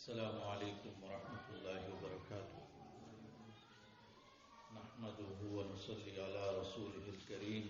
السلام علیکم ورحمۃ اللہ وبرکاتہ نحمده ونصلي على رسوله الكريم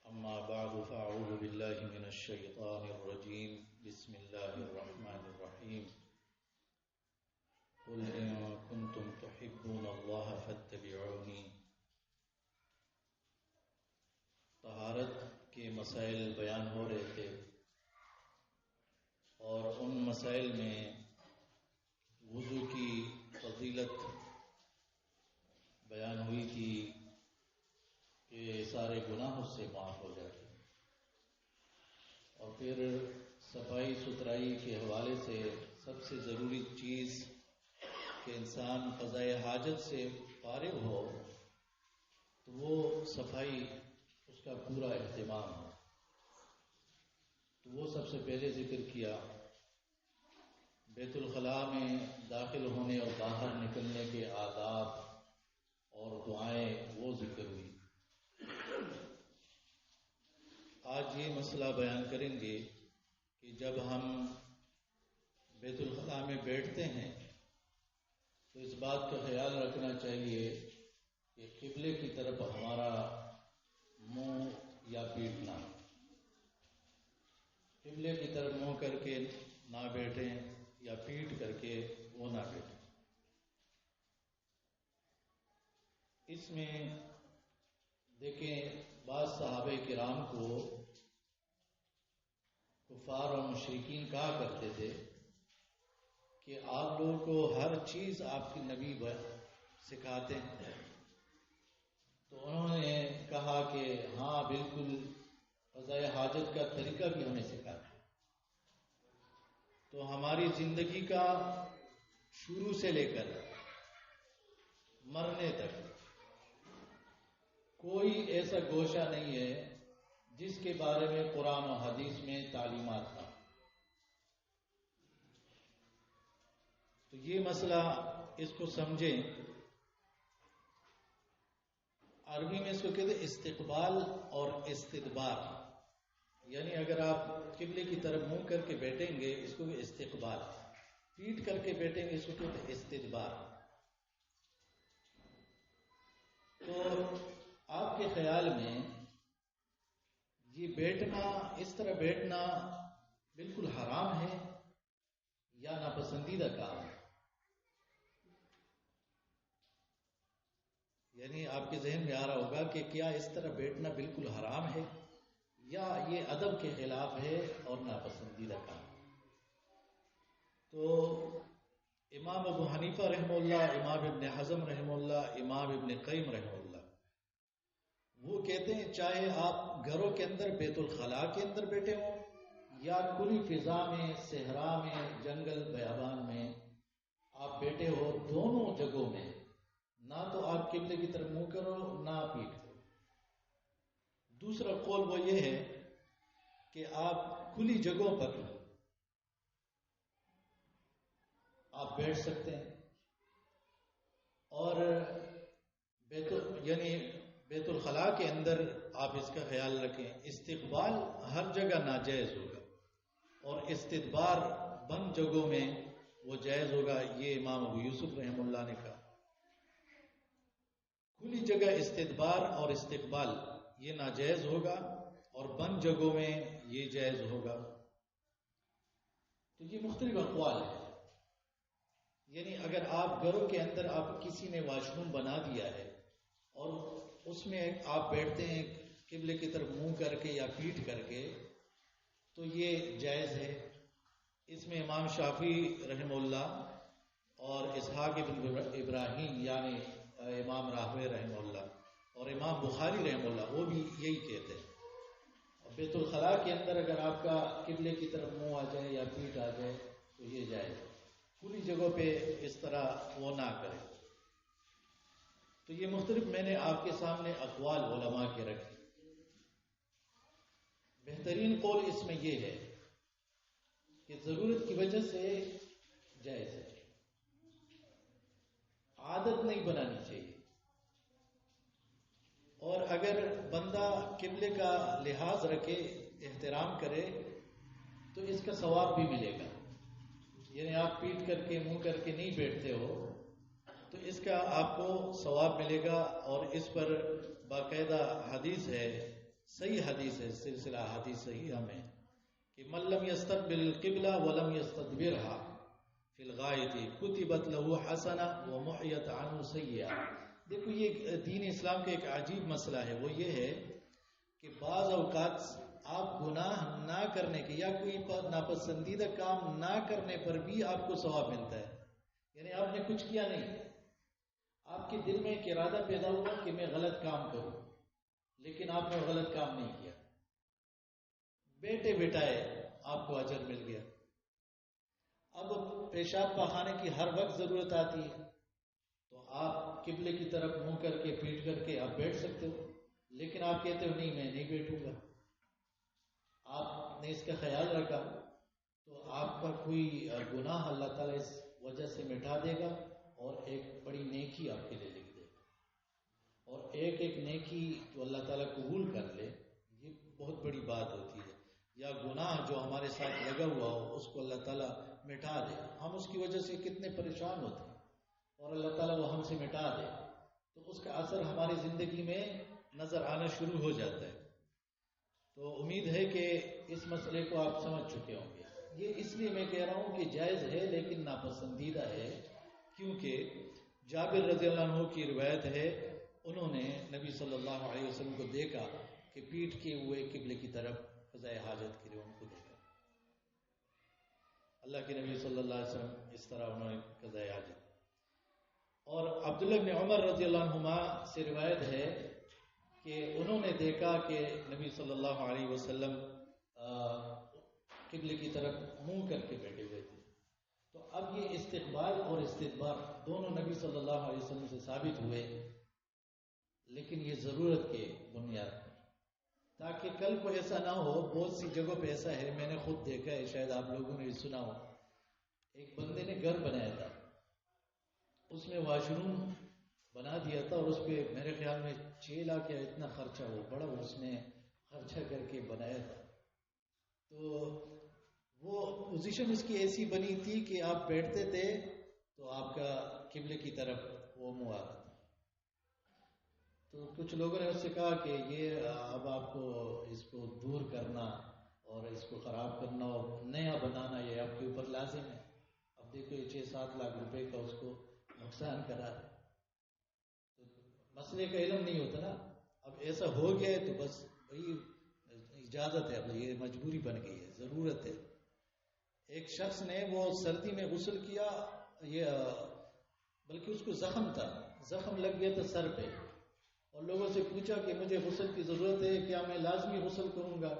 اما بعد فاعوذ بالله من الشيطان الرجيم بسم الله الرحمن الرحيم قل ان كنتم تحبون الله فاتبعوني طہارت کے مسائل بیان ہو رہے تھے اور ان مسائل میں وضو کی فضیلت بیان ہوئی تھی کہ سارے گناہوں سے معاف ہو جاتے ہیں، اور پھر صفائی ستھرائی کے حوالے سے سب سے ضروری چیز کہ انسان قضاء حاجت سے فارغ ہو تو وہ صفائی اس کا پورا اہتمام ہو، تو وہ سب سے پہلے ذکر کیا۔ بیت الخلاء میں داخل ہونے اور باہر نکلنے کے آداب اور دعائیں وہ ذکر ہوئی۔ آج یہ مسئلہ بیان کریں گے کہ جب ہم بیت الخلاء میں بیٹھتے ہیں تو اس بات کا خیال رکھنا چاہیے کہ قبلے کی طرف ہمارا منہ یا پیٹھ نہ، قبلے کی طرف منہ کر کے نہ بیٹھیں یا پیٹھ کر کے وہ نہ بیٹھیں۔ اس میں دیکھیں بعض صحابہ کرام کو کفار اور مشرکین کہا کرتے تھے کہ آپ لوگوں کو ہر چیز آپ کے نبی سکھاتے ہیں، تو انہوں نے کہا کہ ہاں بالکل قضاء حاجت کا طریقہ بھی ہمیں سکھاتے ہیں، تو ہماری زندگی کا شروع سے لے کر مرنے تک کوئی ایسا گوشہ نہیں ہے جس کے بارے میں قرآن و حدیث میں تعلیمات نہ، تو یہ مسئلہ اس کو سمجھیں۔ عربی میں اس کو کہتے ہیں استقبال اور استدبار، یعنی اگر آپ قبلے کی طرف منہ کر کے بیٹھیں گے اس کو استقبال، پیٹ کر کے بیٹھیں گے اس کو کہتے ہیں استدبار۔ تو آپ کے خیال میں یہ بیٹھنا، اس طرح بیٹھنا بالکل حرام ہے یا ناپسندیدہ کام ہے؟ یعنی آپ کے ذہن میں آ رہا ہوگا کہ کیا اس طرح بیٹھنا بالکل حرام ہے یا یہ ادب کے خلاف ہے اور ناپسندیدہ کام ہے؟ تو امام ابو حنیفہ رحمہ اللہ، امام ابن حزم رحمہ اللہ، امام ابن قیم رحمہ اللہ، وہ کہتے ہیں چاہے آپ گھروں کے اندر بیت الخلاء کے اندر بیٹھے ہوں یا کھلی فضا میں، صحرا میں، جنگل بیابان میں آپ بیٹھے ہو، دونوں جگہوں میں نہ تو آپ قبلے کی طرف منہ کرو نہ پیٹھ کرو۔ دوسرا قول وہ یہ ہے کہ آپ کھلی جگہوں پر آپ بیٹھ سکتے ہیں، اور بیت الخلاء کے اندر آپ اس کا خیال رکھیں، استقبال ہر جگہ ناجائز ہوگا اور استدبار بند جگہوں میں وہ جائز ہوگا، یہ امام ابو یوسف رحمہ اللہ نے کہا۔ کھلی جگہ استدبار اور استقبال یہ ناجائز ہوگا اور بند جگہوں میں یہ جائز ہوگا۔ تو یہ مختلف اقوال ہے، یعنی اگر آپ گھروں کے اندر آپ کسی نے واش روم بنا دیا ہے اور اس میں آپ بیٹھتے ہیں قبلے کی طرف منہ کر کے یا پیٹھ کر کے، تو یہ جائز ہے۔ اس میں امام شافعی رحمہ اللہ اور اسحاق بن ابراہیم یعنی امام راہوی رحمہ اللہ اور امام بخاری رحمہ اللہ وہ بھی یہی کہتے ہیں۔ اور بیت الخلاء کے اندر اگر آپ کا قبلے کی طرف منہ آ جائے یا پیٹھ آ جائے تو یہ جائز ہے، پوری جگہوں پہ اس طرح وہ نہ کرے۔ تو یہ مختلف میں نے آپ کے سامنے اقوال علماء کے رکھے۔ بہترین قول اس میں یہ ہے کہ ضرورت کی وجہ سے جائز ہے، عادت نہیں بنانی چاہیے، اور اگر بندہ قبلے کا لحاظ رکھے، احترام کرے تو اس کا ثواب بھی ملے گا۔ یعنی آپ پیٹ کر کے منہ کر کے نہیں بیٹھتے ہو تو اس کا آپ کو ثواب ملے گا. اور اس پر باقاعدہ حدیث ہے، صحیح حدیث ہے، سلسلہ حدیث صحیح ہمیں کہ من لم یستقبل القبلہ ولم یستدبرها فی الغائط کتبت له حسنہ ومحیت عنہ سیئہ. دیکھو یہ دین اسلام کا ایک عجیب مسئلہ ہے، وہ یہ ہے کہ بعض اوقات آپ گناہ نہ کرنے کے یا کوئی ناپسندیدہ کام نہ کرنے پر بھی آپ کو ثواب ملتا ہے. یعنی آپ نے کچھ کیا نہیں، آپ کے دل میں ایک ارادہ پیدا ہوا کہ میں غلط کام کروں، لیکن آپ نے غلط کام نہیں کیا، بیٹے بیٹائے آپ کو اجر مل گیا. اب پیشاب پاخانے کی ہر وقت ضرورت آتی ہے تو آپ قبلے کی طرف منہ کر کے پیٹ کر کے آپ بیٹھ سکتے ہو، لیکن آپ کہتے ہو نہیں میں نہیں بیٹھوں گا. آپ نے اس کا خیال رکھا تو آپ کا کوئی گناہ اللہ تعالیٰ اس وجہ سے مٹا دے گا اور ایک بڑی نیکی آپ کے لیے لکھ دے گا. اور ایک ایک نیکی جو اللہ تعالیٰ قبول کر لے یہ بہت بڑی بات ہوتی ہے. یا گناہ جو ہمارے ساتھ لگا ہوا ہو اس کو اللہ تعالیٰ مٹا دے، ہم اس کی وجہ سے کتنے پریشان ہوتے ہیں اور اللہ تعالیٰ وہ ہم سے مٹا دے تو اس کا اثر ہماری زندگی میں نظر آنا شروع ہو جاتا ہے. تو امید ہے کہ اس مسئلے کو آپ سمجھ چکے ہوں گے. یہ اس لیے میں کہہ رہا ہوں کہ جائز ہے لیکن ناپسندیدہ ہے، کیونکہ جابر رضی اللہ عنہ کی روایت ہے انہوں نے نبی صلی اللہ علیہ وسلم کو دیکھا کہ پیٹ کیے ہوئے قبلے کی طرف قضاء حاجت کے لیے ان کو دیکھا. اللہ کے نبی صلی اللہ علیہ وسلم اس طرح انہوں نے قضاء حاجت. اور عبداللہ بن عمر رضی اللہ عنہما سے روایت ہے کہ انہوں نے دیکھا کہ نبی صلی اللہ علیہ وسلم قبلے کی طرف منہ کر کے بیٹھے ہوئے تھے. تو اب یہ استقبال اور استدبار دونوں نبی صلی اللہ علیہ وسلم سے ثابت ہوئے، لیکن یہ ضرورت کے بنیاد پر، تاکہ کل کو ایسا نہ ہو. بہت سی جگہوں پہ ایسا ہے، میں نے خود دیکھا ہے، شاید آپ لوگوں نے بھی سنا ہو. ایک بندے نے گھر بنایا تھا، اس میں واش روم بنا دیا تھا اور اس پہ میرے خیال میں 6 لاکھ یا اتنا خرچہ ہو بڑا اس نے خرچہ کر کے بنایا تھا. تو وہ پوزیشن اس کی ایسی بنی تھی کہ آپ بیٹھتے تھے تو آپ کا قبلے کی طرف وہ منہ آتا تھا. تو کچھ لوگوں نے اس سے کہا کہ یہ اب آپ کو اس کو دور کرنا اور اس کو خراب کرنا اور نیا بنانا یہ آپ کے اوپر لازم ہے. اب دیکھو یہ 6-7 لاکھ روپے کا اس کو نقصان کرا ہے. تو مسئلے کا علم نہیں ہوتا نا. اب ایسا ہو گیا ہے تو بس وہی اجازت ہے، اب یہ مجبوری بن گئی ہے، ضرورت ہے. ایک شخص نے وہ سردی میں غسل کیا، یہ بلکہ اس کو زخم تھا، زخم لگ گیا تھا سر پہ، اور لوگوں سے پوچھا کہ مجھے غسل کی ضرورت ہے، کیا میں لازمی غسل کروں گا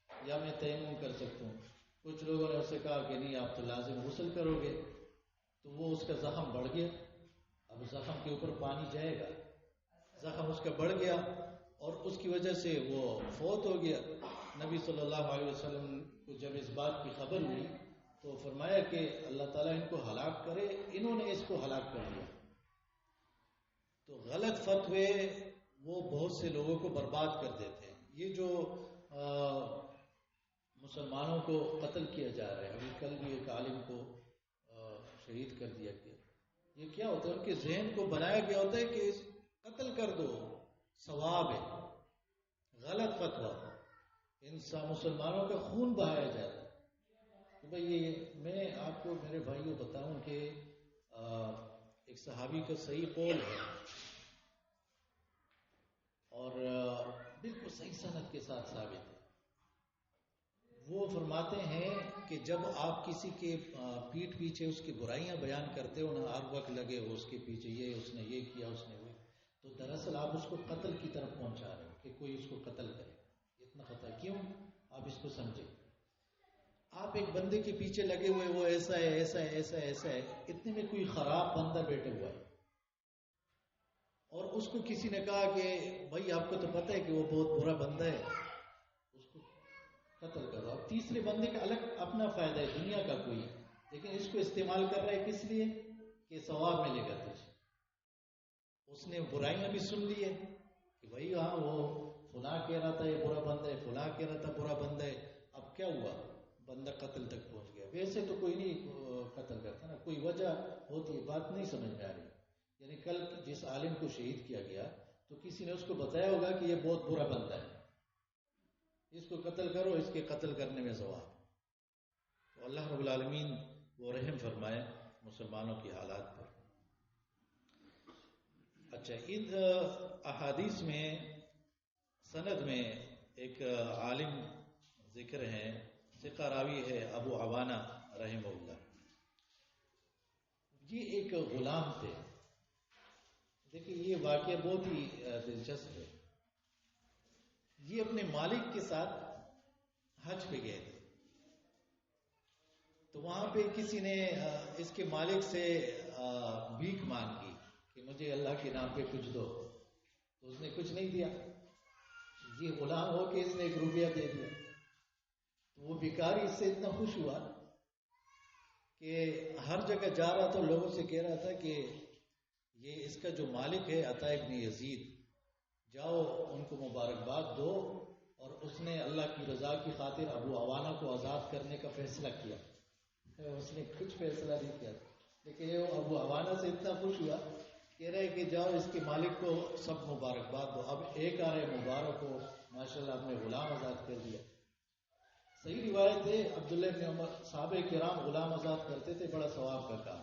یا میں تیمم کر سکتا ہوں؟ کچھ لوگوں نے اسے کہا کہ نہیں آپ تو لازم غسل کرو گے. تو وہ اس کا زخم بڑھ گیا، اب زخم کے اوپر پانی جائے گا، زخم اس کا بڑھ گیا اور اس کی وجہ سے وہ فوت ہو گیا. نبی صلی اللہ علیہ وسلم کو جب اس بات کی خبر ہوئی تو فرمایا کہ اللہ تعالیٰ ان کو ہلاک کرے، انہوں نے اس کو ہلاک کر دیا. تو غلط فتوے وہ بہت سے لوگوں کو برباد کر دیتے ہیں. یہ جو مسلمانوں کو قتل کیا جا رہا ہے، ابھی کل بھی ایک عالم کو شہید کر دیا گیا، یہ کیا ہوتا ہے؟ ان کے ذہن کو بنایا گیا ہوتا ہے کہ قتل کر دو، ثواب ہے. غلط فتویٰ، انسان مسلمانوں کا خون بہایا جاتا ہے. تو بھائی یہ میں آپ کو میرے بھائیوں بتاؤں کہ ایک صحابی کا صحیح قول ہے اور بالکل صحیح سند کے ساتھ ثابت ہے. وہ فرماتے ہیں کہ جب آپ کسی کے پیٹھ پیچھے اس کی برائیاں بیان کرتے ہو نا، آپ وقت لگے ہو اس کے پیچھے، یہ اس نے یہ کیا، اس نے وہ، تو دراصل آپ اس کو قتل کی طرف پہنچا رہے ہو کہ کوئی اس کو قتل کرے. اتنا خطرہ کیوں؟ آپ اس کو سمجھیں. آپ ایک بندے کے پیچھے لگے ہوئے، وہ ایسا ہے ایسا ہے ایسا ہے ایسا ہے، اتنے میں کوئی خراب بندہ بیٹھا ہوا ہے اور اس کو کسی نے کہا کہ بھائی آپ کو تو پتہ ہے کہ وہ بہت برا بندہ ہے، اس کو قتل کرو. اب تیسرے بندے کا الگ اپنا فائدہ ہے، دنیا کا کوئی، لیکن اس کو استعمال کر رہا ہے کس لیے؟ کہ ثواب ملے گا تجھے. اس نے برائیاں بھی سن لی ہے کہ بھائی ہاں وہ فلاں کہہ رہا تھا یہ برا بندہ ہے، فلاں کہہ رہا تھا برا بندہ ہے. اب کیا ہوا؟ بندہ قتل تک پہنچ گیا. ویسے تو کوئی نہیں قتل کرتا ہے نا، کوئی وجہ ہوتی ہے، بات نہیں سمجھ میں آ رہی. یعنی کل جس عالم کو شہید کیا گیا تو کسی نے اس کو بتایا ہوگا کہ یہ بہت برا بندہ ہے، اس کو قتل کرو، اس کے قتل کرنے میں ثواب. تو اللہ رب العالمین وہ رحم فرمائے مسلمانوں کی حالات پر. اچھا، ان احادیث میں سند میں ایک عالم ذکر ہے، ثقہ راوی ہے ابو عوانہ رحمہ اللہ. یہ ایک غلام تھے. دیکھیں یہ واقعہ بہت ہی دلچسپ ہے. یہ اپنے مالک کے ساتھ حج پہ گئے تھے، تو وہاں پہ کسی نے اس کے مالک سے بھیک مانگی کہ مجھے اللہ کے نام پہ کچھ دو، تو اس نے کچھ نہیں دیا. یہ غلام ہو کے اس نے 1 روپیہ دے دیا. تو وہ بھکاری اس سے اتنا خوش ہوا کہ ہر جگہ جا رہا تھا، لوگوں سے کہہ رہا تھا کہ یہ اس کا جو مالک ہے عطا ابن یزید، جاؤ ان کو مبارکباد دو. اور اس نے اللہ کی رضا کی خاطر ابو عوانہ کو آزاد کرنے کا فیصلہ کیا. اس نے کچھ فیصلہ نہیں کیا، لیکن یہ ابو عوانہ سے اتنا خوش ہوا، کہہ رہے کہ جاؤ اس کے مالک کو سب مبارکباد دو. اب ایک آ رہے مبارک ہو، ماشاءاللہ اپنے غلام آزاد کر دیا. صحیح روایت ہے، عبداللہ ابن عمر، صحابہ کرام غلام آزاد کرتے تھے، بڑا ثواب کا کام.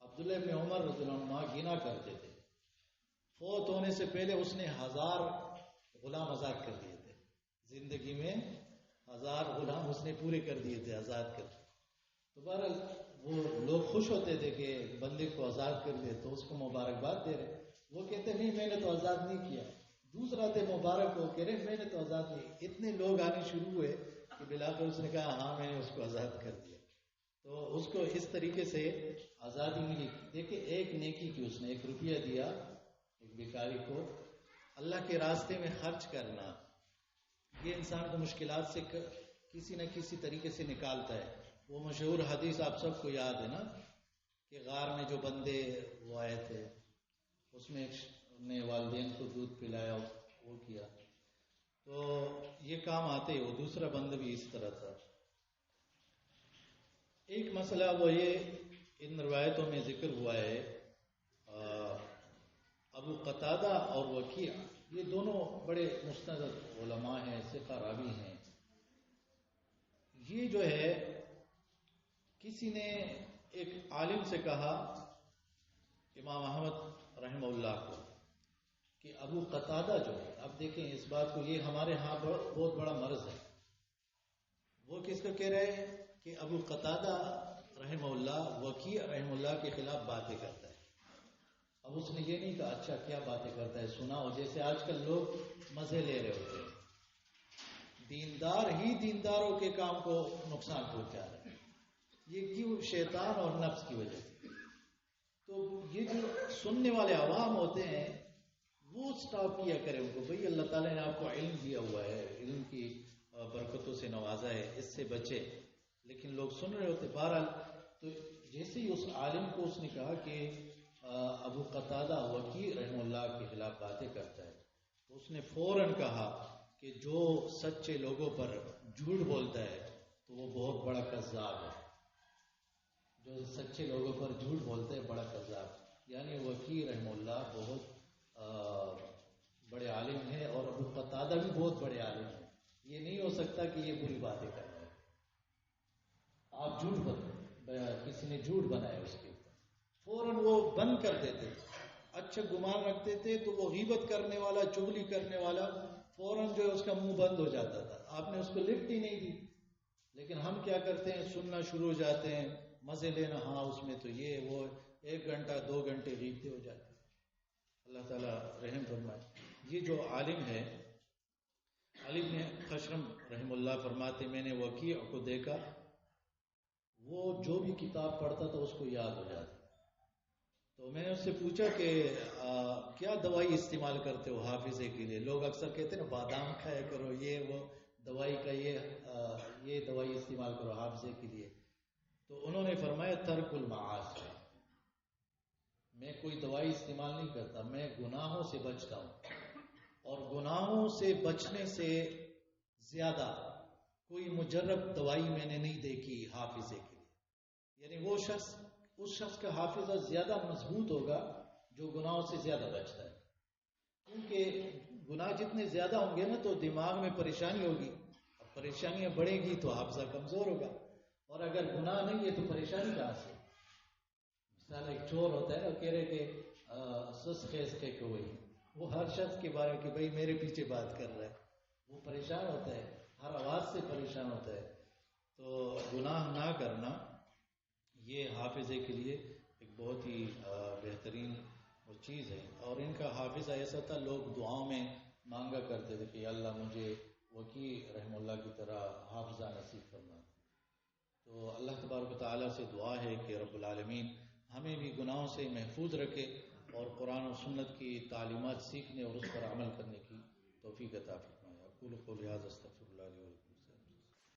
عبداللہ ابن عمر رضی اللہ عنہ گنا کرتے تھے، فوت ہونے سے پہلے اس نے 1000 غلام آزاد کر دیے تھے. زندگی میں 1000 غلام اس نے پورے کر دیے تھے، آزاد کر. تو بہرحال وہ لوگ خوش ہوتے تھے کہ بندے کو آزاد کر دے، تو اس کو مبارکباد دے رہے. وہ کہتے نہیں میں نے تو آزاد نہیں کیا. دوسرا تھے مبارک ہو، کہہ رہے میں نے تو آزاد نہیں. اتنے لوگ آنے شروع ہوئے کہ بالآخر اس نے کہا ہاں میں نے اس کو آزاد کر دیا. تو اس کو اس طریقے سے آزادی ملی. دیکھیں ایک نیکی کی، اس نے 1 روپیہ دیا ایک بیکاری کو. اللہ کے راستے میں خرچ کرنا یہ انسان کو مشکلات سے کسی نہ کسی طریقے سے نکالتا ہے. وہ مشہور حدیث آپ سب کو یاد ہے نا کہ غار میں جو بندے وہ آئے تھے، اس میں ایک نے والدین کو دودھ پلایا، وہ کیا. تو یہ کام آتے ہی وہ دوسرا بندہ بھی اس طرح تھا. ایک مسئلہ وہ یہ ان روایتوں میں ذکر ہوا ہے، ابو قتادہ اور وکیع یہ دونوں بڑے مستند علماء ہیں، ثقہ راوی ہیں. یہ جو ہے کسی نے ایک عالم سے کہا امام احمد رحمہ اللہ کو کہ ابو قتادہ جو ہے، اب دیکھیں اس بات کو، یہ ہمارے ہاں بہت بڑا مرض ہے. وہ کس کو کہہ رہے ہیں کہ ابو قتادہ رحمہ اللہ وکیع رحمہ اللہ کے خلاف باتیں کرتا ہے. اب اس نے یہ نہیں کہا اچھا کیا باتیں کرتا ہے سناؤ، جیسے آج کل لوگ مزے لے رہے ہوتے ہیں، دیندار ہی دینداروں کے کام کو نقصان پہنچا رہے ہیں. یہ کیوں؟ شیطان اور نفس کی وجہ سے. تو یہ جو سننے والے عوام ہوتے ہیں وہ سٹاپ کیا کریں ان کو، بھئی اللہ تعالیٰ نے آپ کو علم دیا ہوا ہے، علم کی برکتوں سے نوازا ہے، اس سے بچے. لیکن لوگ سن رہے ہوتے. بہرحال تو جیسے ہی اس عالم کو اس نے کہا کہ ابو قتادہ وکیع رحمہ اللہ کے خلاف باتیں کرتا ہے، تو اس نے فوراً کہا کہ جو سچے لوگوں پر جھوٹ بولتا ہے تو وہ بہت بڑا کذاب ہے. جو سچے لوگوں پر جھوٹ بولتے ہیں بڑا کذاب. یعنی وکیع رحمہ اللہ بہت بڑے عالم ہیں اور ابو قتادہ بھی بہت بڑے عالم ہیں. یہ نہیں ہو سکتا کہ یہ بری باتیں کر رہے ہیں. آپ کسی نے جھوٹ بنایا اس کے اوپر، فوراً وہ بند کر دیتے. اچھا گمان رکھتے تھے تو وہ غیبت کرنے والا، چغلی کرنے والا فوراً جو ہے اس کا منہ بند ہو جاتا تھا. آپ نے اس کو لفٹ ہی نہیں دی. لیکن ہم کیا کرتے ہیں، سننا شروع ہو جاتے ہیں، مزے لینا، ہاں اس میں تو یہ وہ 1 گھنٹہ 2 گھنٹے غیبتیں ہو جاتے ہیں. اللہ تعالیٰ رحم فرمائے. یہ جو عالم ہے علی بن خشرم رحم اللہ فرماتے میں نے وکیع کو دیکھا، وہ جو بھی کتاب پڑھتا تھا اس کو یاد ہو جاتا. تو میں نے اس سے پوچھا کہ کیا دوائی استعمال کرتے ہو حافظے کے لیے؟ لوگ اکثر کہتے ہیں نا بادام کھایا کرو، یہ وہ دوائی کا یہ دوائی استعمال کرو حافظے کے لیے. تو انہوں نے فرمایا ترک المعاصی، میں کوئی دوائی استعمال نہیں کرتا، میں گناہوں سے بچتا ہوں. اور گناہوں سے بچنے سے زیادہ کوئی مجرب دوائی میں نے نہیں دیکھی حافظے کے لیے. یعنی وہ شخص اس شخص کا حافظہ زیادہ مضبوط ہوگا جو گناہوں سے زیادہ بچتا ہے، کیونکہ گناہ جتنے زیادہ ہوں گے نا تو دماغ میں پریشانی ہوگی، اور پریشانیاں بڑھے گی تو حافظہ کمزور ہوگا، اور اگر گناہ نہیں ہے تو پریشانی کہاں سے؟ مثال ایک چور ہوتا ہے نا، کہہ رہے کہ سس خیز کے کوئی، وہ ہر شخص کے بارے کہ بھائی میرے پیچھے بات کر رہا ہے، وہ پریشان ہوتا ہے، ہر آواز سے پریشان ہوتا ہے۔ تو گناہ نہ کرنا یہ حافظے کے لیے ایک بہت ہی بہترین وہ چیز ہے، اور ان کا حافظہ ایسا تھا، لوگ دعاؤں میں مانگا کرتے تھے کہ اللہ مجھے وکی رحم اللہ کی طرح حافظہ نصیب کرنا۔ تو اللہ تبارک و تعالیٰ سے دعا ہے کہ رب العالمین ہمیں بھی گناہوں سے محفوظ رکھے اور قرآن و سنت کی تعلیمات سیکھنے اور اس پر عمل کرنے کی توفیق عطا فرمائے۔ اقول قولی ھذا استغفر